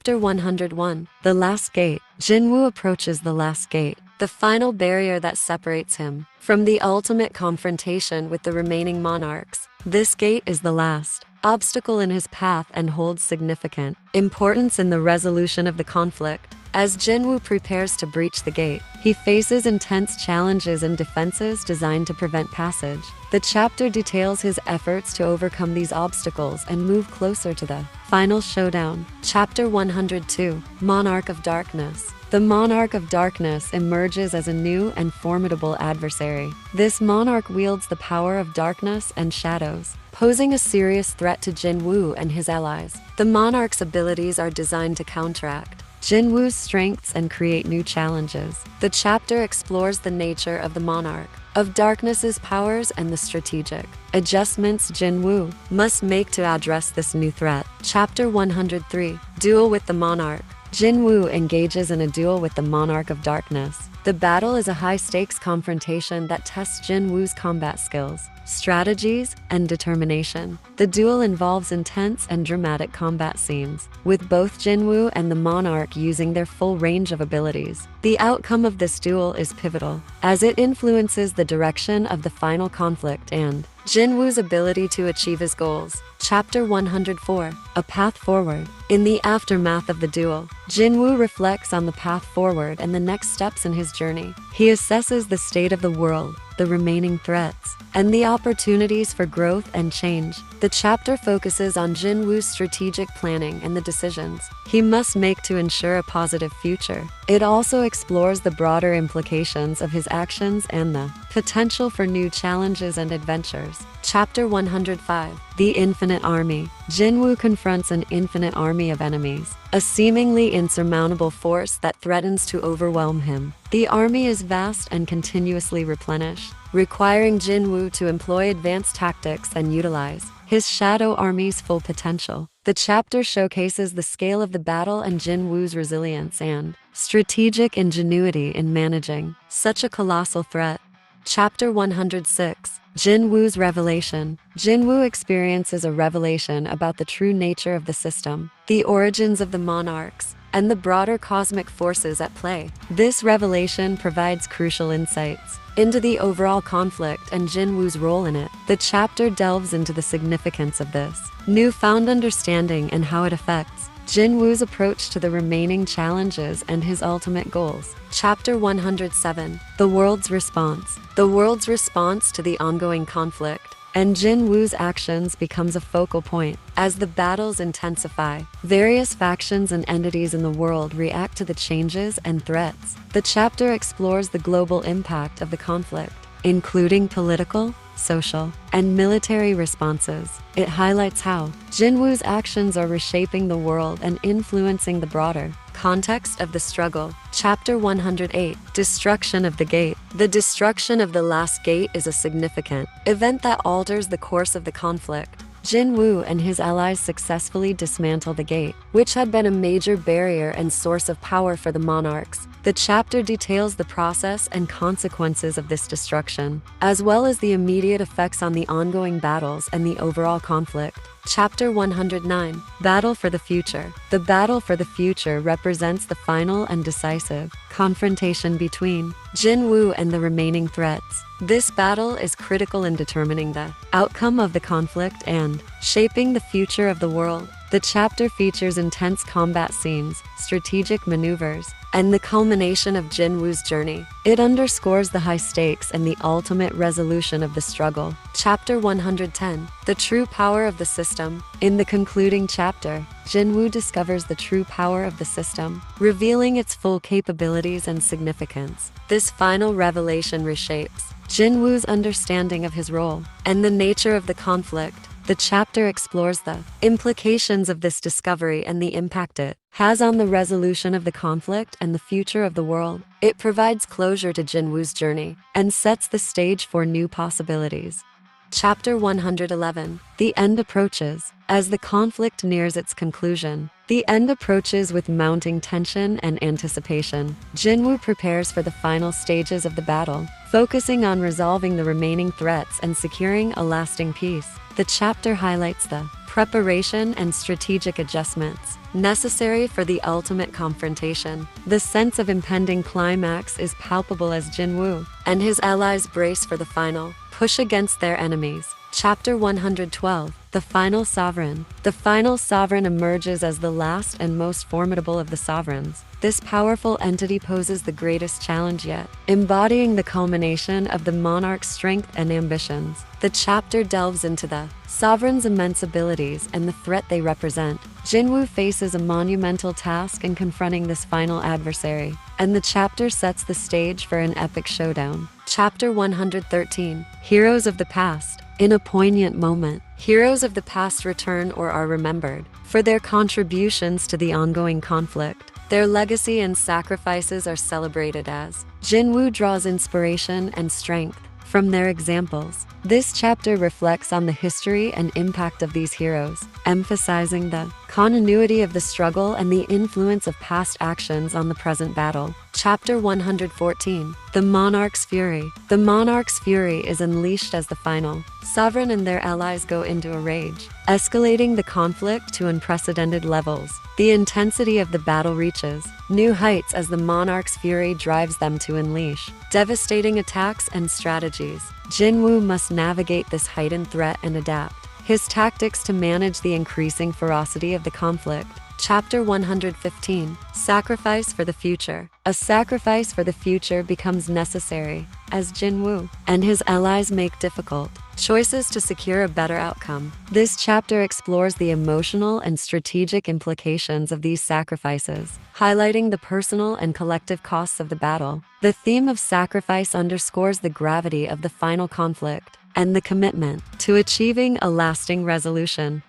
Chapter 101, The Last Gate. Jin-Woo approaches the last gate, the final barrier that separates him from the ultimate confrontation with the remaining monarchs. This gate is the last obstacle in his path and holds significant importance in the resolution of the conflict. As Jin-Woo prepares to breach the gate, he faces intense challenges and defenses designed to prevent passage. The chapter details his efforts to overcome these obstacles and move closer to the final showdown. Chapter 102, Monarch of Darkness. The Monarch of Darkness emerges as a new and formidable adversary. This monarch wields the power of darkness and shadows, posing a serious threat to Jin-Woo and his allies. The monarch's abilities are designed to counteract Jin-Woo's strengths and create new challenges. The chapter explores the nature of the Monarch of Darkness's powers and the strategic adjustments Jin-Woo must make to address this new threat. Chapter 103, Duel with the Monarch. Jin-Woo engages in a duel with the Monarch of Darkness. The battle is a high-stakes confrontation that tests Jin-Woo's combat skills, strategies, and determination. The duel involves intense and dramatic combat scenes, with both Jin-Woo and the Monarch using their full range of abilities. The outcome of this duel is pivotal, as it influences the direction of the final conflict and Jin-Woo's ability to achieve his goals. Chapter 104, A Path Forward. In the aftermath of the duel, Jin-Woo reflects on the path forward and the next steps in his journey. He assesses the state of the world, the remaining threats, and the opportunities for growth and change. The chapter focuses on Jin-Woo's strategic planning and the decisions he must make to ensure a positive future. It also explores the broader implications of his actions and the potential for new challenges and adventures. Chapter 105, The Infinite Army. Jin-Woo confronts an infinite army of enemies, a seemingly insurmountable force that threatens to overwhelm him. The army is vast and continuously replenished, requiring Jin-Woo to employ advanced tactics and utilize his shadow army's full potential. The chapter showcases the scale of the battle and Jin-Woo's resilience and strategic ingenuity in managing such a colossal threat. Chapter 106, Jin-Woo's Revelation. Jin-Woo experiences a revelation about the true nature of the system, the origins of the monarchs, and the broader cosmic forces at play. This revelation provides crucial insights into the overall conflict and Jin-Woo's role in it. The chapter delves into the significance of this newfound understanding and how it affects Jin-Woo's approach to the remaining challenges and his ultimate goals. Chapter 107, The World's Response. The world's response to the ongoing conflict and Jin-Woo's actions becomes a focal point. As the battles intensify, various factions and entities in the world react to the changes and threats. The chapter explores the global impact of the conflict, including political, social, and military responses. It highlights how Jin-Woo's actions are reshaping the world and influencing the broader context of the struggle. Chapter 108, Destruction of the Gate. The destruction of the last gate is a significant event that alters the course of the conflict. Jin-Woo and his allies successfully dismantle the gate, which had been a major barrier and source of power for the monarchs. The chapter details the process and consequences of this destruction, as well as the immediate effects on the ongoing battles and the overall conflict. Chapter 109, Battle for the Future. The battle for the future represents the final and decisive confrontation between Jin-Woo and the remaining threats. This battle is critical in determining the outcome of the conflict and shaping the future of the world. The chapter features intense combat scenes, strategic maneuvers, and the culmination of Jin-Woo's journey. It underscores the high stakes and the ultimate resolution of the struggle. Chapter 110, The True Power of the System. In the concluding chapter, Jin-Woo discovers the true power of the system, revealing its full capabilities and significance. This final revelation reshapes Jin-Woo's understanding of his role and the nature of the conflict. The chapter explores the implications of this discovery and the impact it has on the resolution of the conflict and the future of the world. It provides closure to Jin-Woo's journey and sets the stage for new possibilities. Chapter 111, The End Approaches. As the conflict nears its conclusion, the end approaches with mounting tension and anticipation. Jin-Woo prepares for the final stages of the battle, focusing on resolving the remaining threats and securing a lasting peace. The chapter highlights the preparation and strategic adjustments necessary for the ultimate confrontation. The sense of impending climax is palpable as Jin-Woo and his allies brace for the final push against their enemies. Chapter 112, The Final Sovereign. The final sovereign emerges as the last and most formidable of the sovereigns. This powerful entity poses the greatest challenge yet, embodying the culmination of the monarch's strength and ambitions. The chapter delves into the sovereign's immense abilities and the threat they represent. Jin-Woo faces a monumental task in confronting this final adversary, and the chapter sets the stage for an epic showdown. Chapter 113, Heroes of the Past. In a poignant moment, heroes of the past return or are remembered for their contributions to the ongoing conflict. Their legacy and sacrifices are celebrated as Jin-Woo draws inspiration and strength from their examples. This chapter reflects on the history and impact of these heroes, emphasizing the continuity of the struggle and the influence of past actions on the present battle. Chapter 114, The Monarch's Fury. The Monarch's fury is unleashed as the final sovereign and their allies go into a rage, escalating the conflict to unprecedented levels. The intensity of the battle reaches new heights as the monarch's fury drives them to unleash devastating attacks and strategies. Jin-Woo must navigate this heightened threat and adapt his tactics to manage the increasing ferocity of the conflict. Chapter 115, Sacrifice for the Future. A sacrifice for the future becomes necessary as Jin-Woo and his allies make difficult choices to secure a better outcome. This chapter explores the emotional and strategic implications of these sacrifices, highlighting the personal and collective costs of the battle. The theme of sacrifice underscores the gravity of the final conflict and the commitment to achieving a lasting resolution.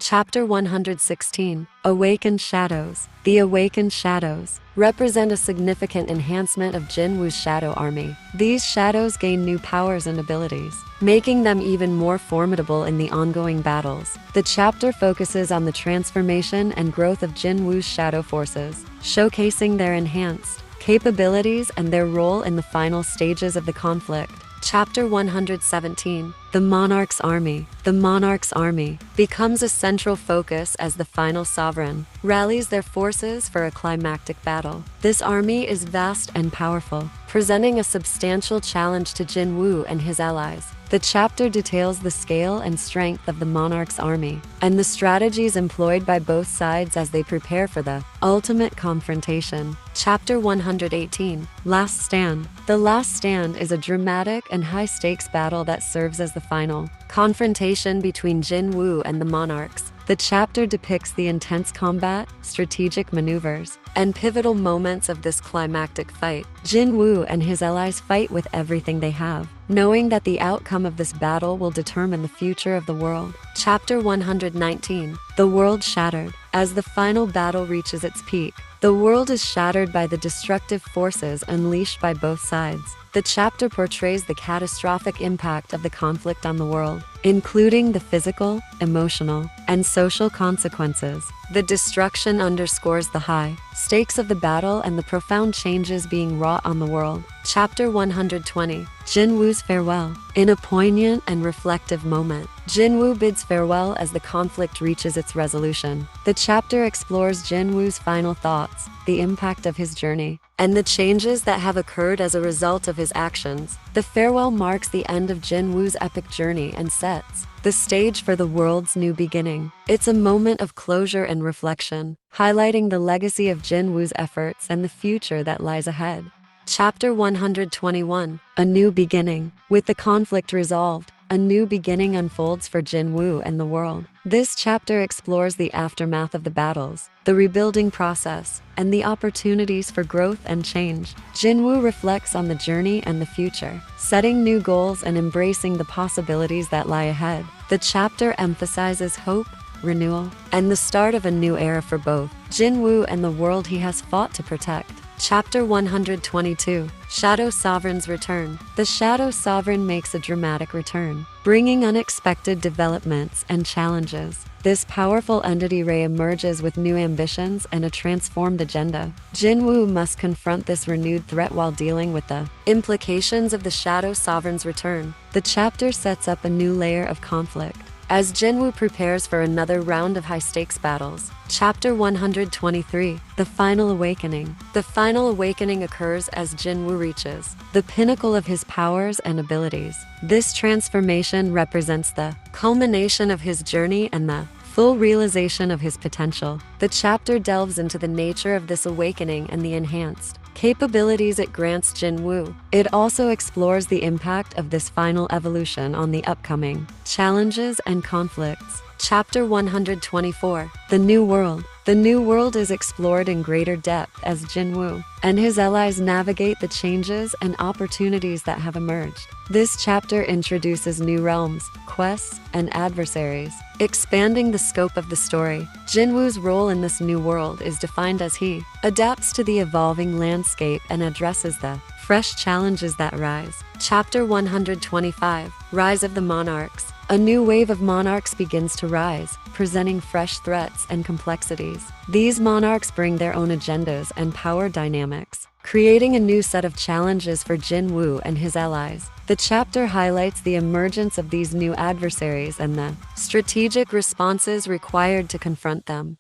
Chapter 116, Awakened Shadows. The Awakened Shadows represent a significant enhancement of Jin-Woo's shadow army. These shadows gain new powers and abilities, making them even more formidable in the ongoing battles. The chapter focuses on the transformation and growth of Jin-Woo's shadow forces, showcasing their enhanced capabilities and their role in the final stages of the conflict. Chapter 117, The Monarch's Army. The Monarch's army becomes a central focus as the final sovereign rallies their forces for a climactic battle. This army is vast and powerful, presenting a substantial challenge to Jin-Woo and his allies. The chapter details the scale and strength of the monarch's army and the strategies employed by both sides as they prepare for the ultimate confrontation. Chapter 118, Last Stand. The Last Stand is a dramatic and high-stakes battle that serves as the final confrontation between Jin-Woo and the monarchs. The chapter depicts the intense combat, strategic maneuvers, and pivotal moments of this climactic fight. Jin-Woo and his allies fight with everything they have, knowing that the outcome of this battle will determine the future of the world. Chapter 119, The World Shattered. As the final battle reaches its peak, the world is shattered by the destructive forces unleashed by both sides. The chapter portrays the catastrophic impact of the conflict on the world, including the physical, emotional, and social consequences. The destruction underscores the high stakes of the battle and the profound changes being wrought on the world. Chapter 120, Jin-Woo's Farewell. In a poignant and reflective moment, Jin-Woo bids farewell as the conflict reaches its resolution. The chapter explores Jin-Woo's final thoughts, the impact of his journey, and the changes that have occurred as a result of his actions. The farewell marks the end of Jin-Woo's epic journey and sets the stage for the world's new beginning. It's a moment of closure and reflection, highlighting the legacy of Jin-Woo's efforts and the future that lies ahead. Chapter 121, A New Beginning. With the conflict resolved, a new beginning unfolds for Jin-Woo and the world. This chapter explores the aftermath of the battles, the rebuilding process, and the opportunities for growth and change. Jin-Woo reflects on the journey and the future, setting new goals and embracing the possibilities that lie ahead. The chapter emphasizes hope, renewal, and the start of a new era for both Jin-Woo and the world he has fought to protect. Chapter 122, Shadow Sovereign's Return. The Shadow Sovereign makes a dramatic return, bringing unexpected developments and challenges. This powerful entity re-emerges with new ambitions and a transformed agenda. Jin-Woo must confront this renewed threat while dealing with the implications of the Shadow Sovereign's return. The chapter sets up a new layer of conflict, as Jin-Woo prepares for another round of high-stakes battles. Chapter 123, The Final Awakening. The final awakening occurs as Jin-Woo reaches the pinnacle of his powers and abilities. This transformation represents the culmination of his journey and the full realization of his potential. The chapter delves into the nature of this awakening and the enhanced capabilities it grants Jin-Woo. It also explores the impact of this final evolution on the upcoming challenges and conflicts. Chapter 124, The New World. The New World is explored in greater depth as Jin-Woo and his allies navigate the changes and opportunities that have emerged. This chapter introduces new realms, quests, and adversaries, expanding the scope of the story. Jin-Woo's role in this new world is defined as he adapts to the evolving landscape and addresses the fresh challenges that rise. Chapter 125, Rise of the Monarchs. A new wave of monarchs begins to rise, presenting fresh threats and complexities. These monarchs bring their own agendas and power dynamics, creating a new set of challenges for Jin-Woo and his allies. The chapter highlights the emergence of these new adversaries and the strategic responses required to confront them.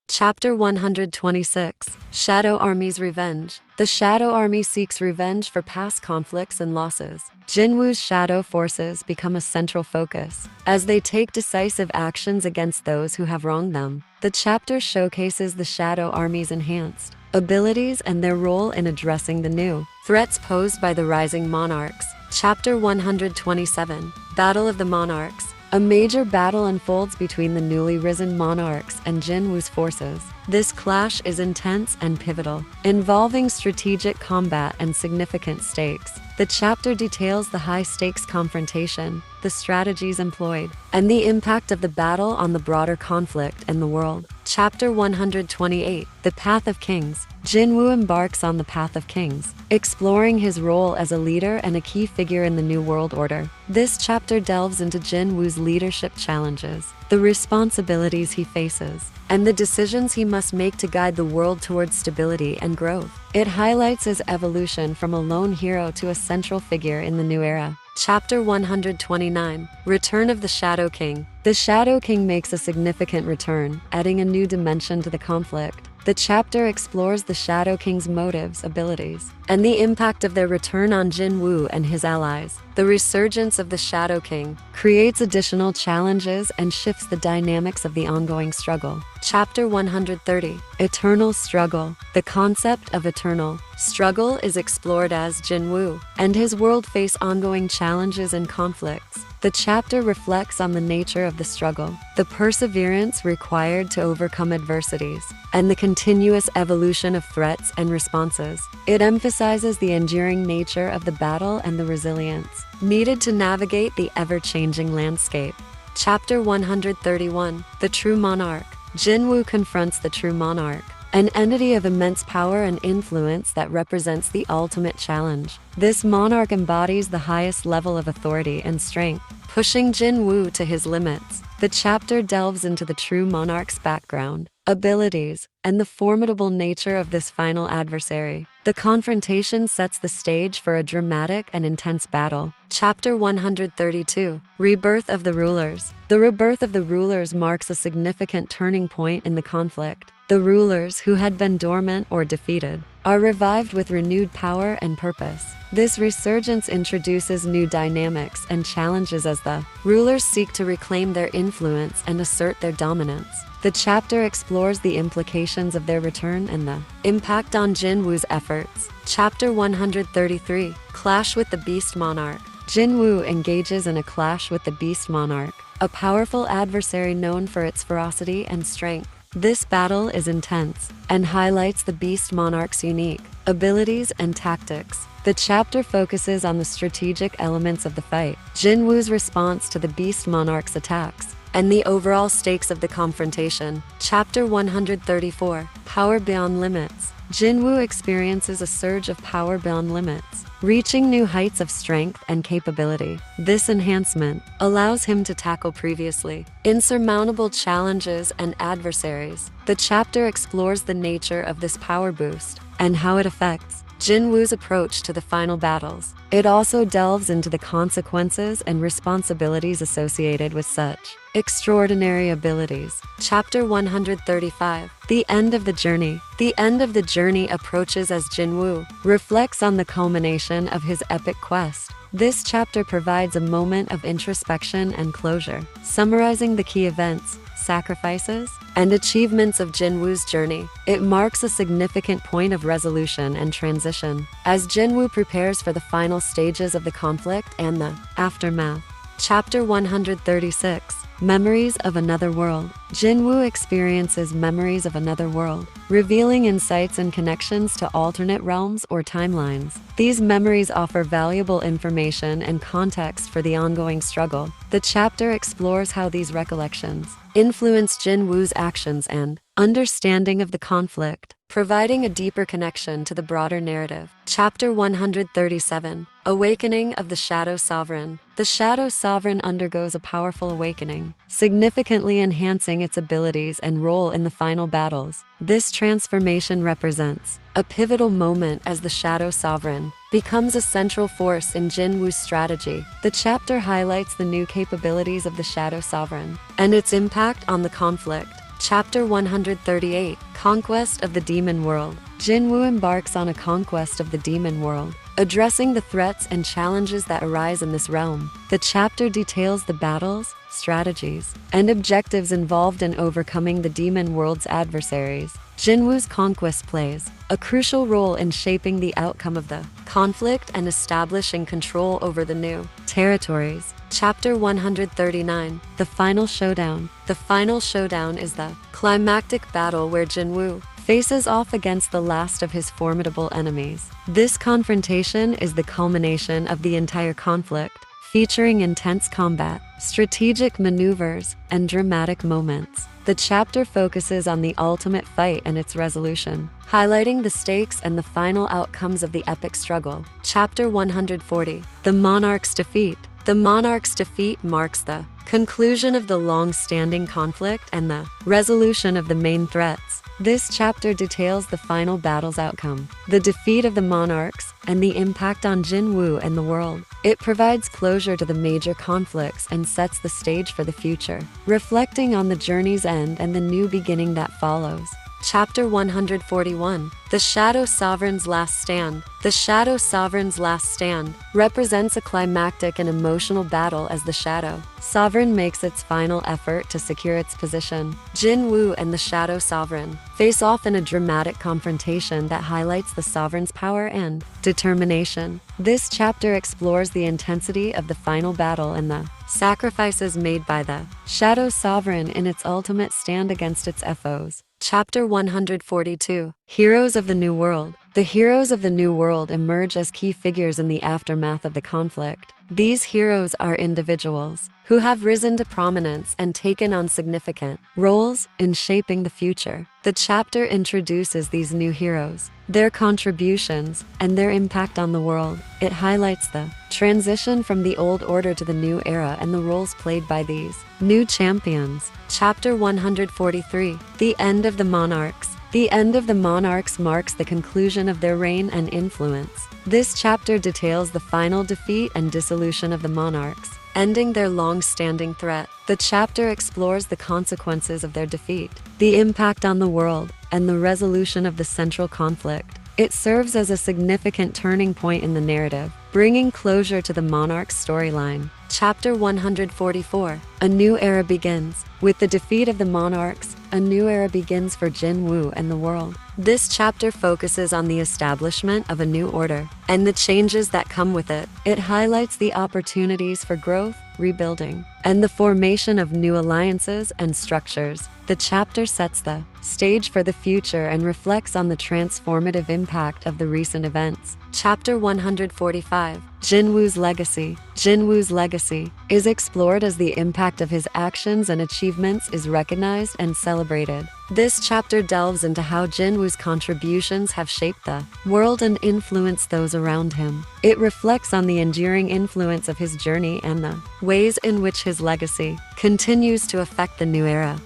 Chapter 126, Shadow Army's Revenge. The Shadow Army seeks revenge for past conflicts and losses. Jin-Woo's shadow forces become a central focus as they take decisive actions against those who have wronged them. The chapter showcases the Shadow Army's enhanced abilities and their role in addressing the new threats posed by the rising monarchs. Chapter 127, Battle of the Monarchs. A major battle unfolds between the newly risen monarchs and Jin-Woo's forces. This clash is intense and pivotal, involving strategic combat and significant stakes. The chapter details the high-stakes confrontation, the strategies employed, and the impact of the battle on the broader conflict and the world. Chapter 128, The Path of Kings. Jin-Woo embarks on the Path of Kings, exploring his role as a leader and a key figure in the New World Order. This chapter delves into Jin-Woo's leadership challenges, the responsibilities he faces, and the decisions he must make to guide the world towards stability and growth. It highlights his evolution from a lone hero to a central figure in the new era. Chapter 129, Return of the Shadow King. The Shadow King makes a significant return, adding a new dimension to the conflict. The chapter explores the Shadow King's motives, abilities, and the impact of their return on Jin-Woo and his allies. The resurgence of the Shadow King creates additional challenges and shifts the dynamics of the ongoing struggle. Chapter 130, Eternal Struggle. The concept of eternal struggle is explored as Jin-Woo and his world face ongoing challenges and conflicts. The chapter reflects on the nature of the struggle, the perseverance required to overcome adversities, and the continuous evolution of threats and responses. It emphasizes the enduring nature of the battle and the resilience needed to navigate the ever-changing landscape. Chapter 131, The True Monarch. Jin-Woo confronts the True Monarch, an entity of immense power and influence that represents the ultimate challenge. This monarch embodies the highest level of authority and strength, pushing Jin-Woo to his limits. The chapter delves into the True Monarch's background, abilities, and the formidable nature of this final adversary. The confrontation sets the stage for a dramatic and intense battle. Chapter 132, Rebirth of the Rulers. The rebirth of the rulers marks a significant turning point in the conflict. The rulers, who had been dormant or defeated, are revived with renewed power and purpose. This resurgence introduces new dynamics and challenges as the rulers seek to reclaim their influence and assert their dominance. The chapter explores the implications of their return and the impact on Jin-Woo's efforts. Chapter 133, Clash with the Beast Monarch. Jin-Woo engages in a clash with the Beast Monarch, a powerful adversary known for its ferocity and strength. This battle is intense and highlights the Beast Monarch's unique abilities and tactics. The chapter focuses on the strategic elements of the fight, Jin-Woo's response to the Beast Monarch's attacks, and the overall stakes of the confrontation. Chapter 134, Power Beyond Limits. Jin-Woo experiences a surge of power beyond limits, reaching new heights of strength and capability. This enhancement allows him to tackle previously insurmountable challenges and adversaries. The chapter explores the nature of this power boost and how it affects Jin-Woo's approach to the final battles. It also delves into the consequences and responsibilities associated with such extraordinary abilities. Chapter 135. The End of the Journey. The end of the journey approaches as Jin-Woo reflects on the culmination of his epic quest. This chapter provides a moment of introspection and closure, summarizing the key events, sacrifices, and achievements of Jin-Woo's journey. It marks a significant point of resolution and transition, as Jin-Woo prepares for the final stages of the conflict and the aftermath. Chapter 136. Memories of Another World. Jin-Woo experiences memories of another world, revealing insights and connections to alternate realms or timelines. These memories offer valuable information and context for the ongoing struggle. The chapter explores how these recollections influence Jin-Woo's actions and understanding of the conflict, providing a deeper connection to the broader narrative. Chapter 137. Awakening of the Shadow Sovereign. The Shadow Sovereign undergoes a powerful awakening, significantly enhancing its abilities and role in the final battles. This transformation represents a pivotal moment as the Shadow Sovereign becomes a central force in Jin-Woo's strategy. The chapter highlights the new capabilities of the Shadow Sovereign and its impact on the conflict. Chapter 138. Conquest of the Demon World. Jin-Woo embarks on a conquest of the demon world, addressing the threats and challenges that arise in this realm. The chapter details the battles, strategies, and objectives involved in overcoming the demon world's adversaries. Jin-Woo's conquest plays a crucial role in shaping the outcome of the conflict and establishing control over the new territories. Chapter 139. The Final Showdown. The Final Showdown is the climactic battle where Jin-Woo faces off against the last of his formidable enemies. This confrontation is the culmination of the entire conflict, featuring intense combat, strategic maneuvers, and dramatic moments. The chapter focuses on the ultimate fight and its resolution, highlighting the stakes and the final outcomes of the epic struggle. Chapter 140. The Monarchs' Defeat. The Monarchs' defeat marks the conclusion of the long-standing conflict and the resolution of the main threats. This chapter details the final battle's outcome, the defeat of the Monarchs, and the impact on Jin-Woo and the world. It provides closure to the major conflicts and sets the stage for the future, reflecting on the journey's end and the new beginning that follows. Chapter 141. The Shadow Sovereign's Last Stand. The Shadow Sovereign's Last Stand represents a climactic and emotional battle as the Shadow Sovereign makes its final effort to secure its position. Jin-Woo and the Shadow Sovereign face off in a dramatic confrontation that highlights the Sovereign's power and determination. This chapter explores the intensity of the final battle and the sacrifices made by the Shadow Sovereign in its ultimate stand against its foes. Chapter 142. Heroes of the New World. The heroes of the New World emerge as key figures in the aftermath of the conflict. These heroes are individuals who have risen to prominence and taken on significant roles in shaping the future. The chapter introduces these new heroes, their contributions, and their impact on the world. It highlights the transition from the old order to the new era and the roles played by these new champions. Chapter 143. The End of the Monarchs. The end of the Monarchs marks the conclusion of their reign and influence. This chapter details the final defeat and dissolution of the Monarchs, ending their long-standing threat. The chapter explores the consequences of their defeat, the impact on the world, and the resolution of the central conflict. It serves as a significant turning point in the narrative, bringing closure to the Monarchs' storyline. Chapter 144. A New Era Begins. With the defeat of the Monarchs, a new era begins for Jin-Woo and the world. This chapter focuses on the establishment of a new order and the changes that come with it. It highlights the opportunities for growth, rebuilding, and the formation of new alliances and structures. The chapter sets the stage for the future and reflects on the transformative impact of the recent events. Chapter 145. Jin-Woo's Legacy. Jin-Woo's legacy is explored as the impact of his actions and achievements is recognized and celebrated. This chapter delves into how Jin-Woo's contributions have shaped the world and influenced those around him. It reflects on the enduring influence of his journey and the ways in which his legacy continues to affect the new era.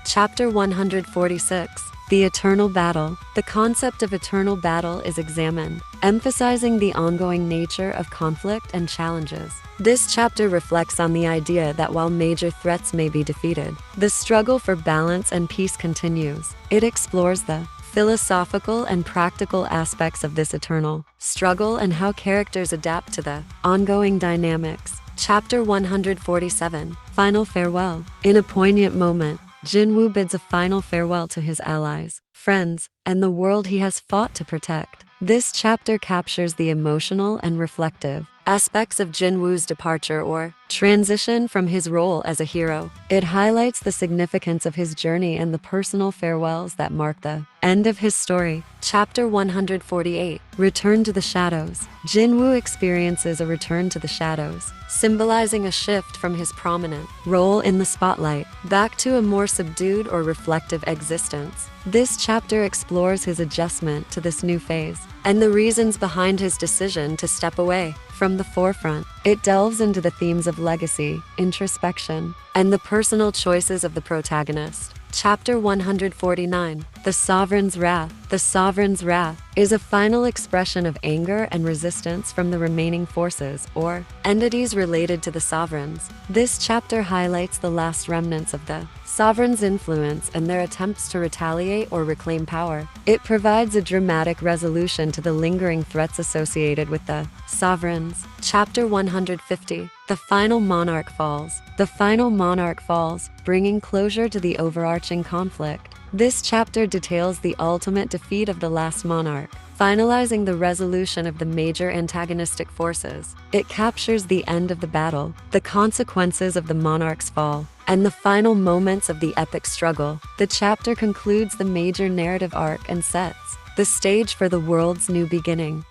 Chapter 146. The eternal battle. The concept of eternal battle is examined, emphasizing the ongoing nature of conflict and challenges. This chapter reflects on the idea that while major threats may be defeated, the struggle for balance and peace continues. It explores the philosophical and practical aspects of this eternal struggle and how characters adapt to the ongoing dynamics. Chapter 147, Final Farewell. In a poignant moment, Jin-Woo bids a final farewell to his allies, friends, and the world he has fought to protect. This chapter captures the emotional and reflective aspects of Jin-Woo's departure or transition from his role as a hero. It highlights the significance of his journey and the personal farewells that mark the end of his story. Chapter 148, Return to the Shadows. Jin-Woo experiences a return to the shadows, symbolizing a shift from his prominent role in the spotlight back to a more subdued or reflective existence. This chapter explores his adjustment to this new phase and the reasons behind his decision to step away from the forefront. It delves into the themes of legacy, introspection, and the personal choices of the protagonist. Chapter 149, The Sovereign's Wrath. The Sovereign's Wrath is a final expression of anger and resistance from the remaining forces or entities related to the sovereigns. This chapter highlights the last remnants of the sovereign's influence and their attempts to retaliate or reclaim power. It provides a dramatic resolution to the lingering threats associated with the sovereigns. Chapter 150, The Final Monarch Falls. The Final Monarch Falls, bringing closure to the overarching conflict. This chapter details the ultimate defeat of the last monarch, finalizing the resolution of the major antagonistic forces. It captures the end of the battle, the consequences of the monarch's fall, and the final moments of the epic struggle. The chapter concludes the major narrative arc and sets the stage for the world's new beginning.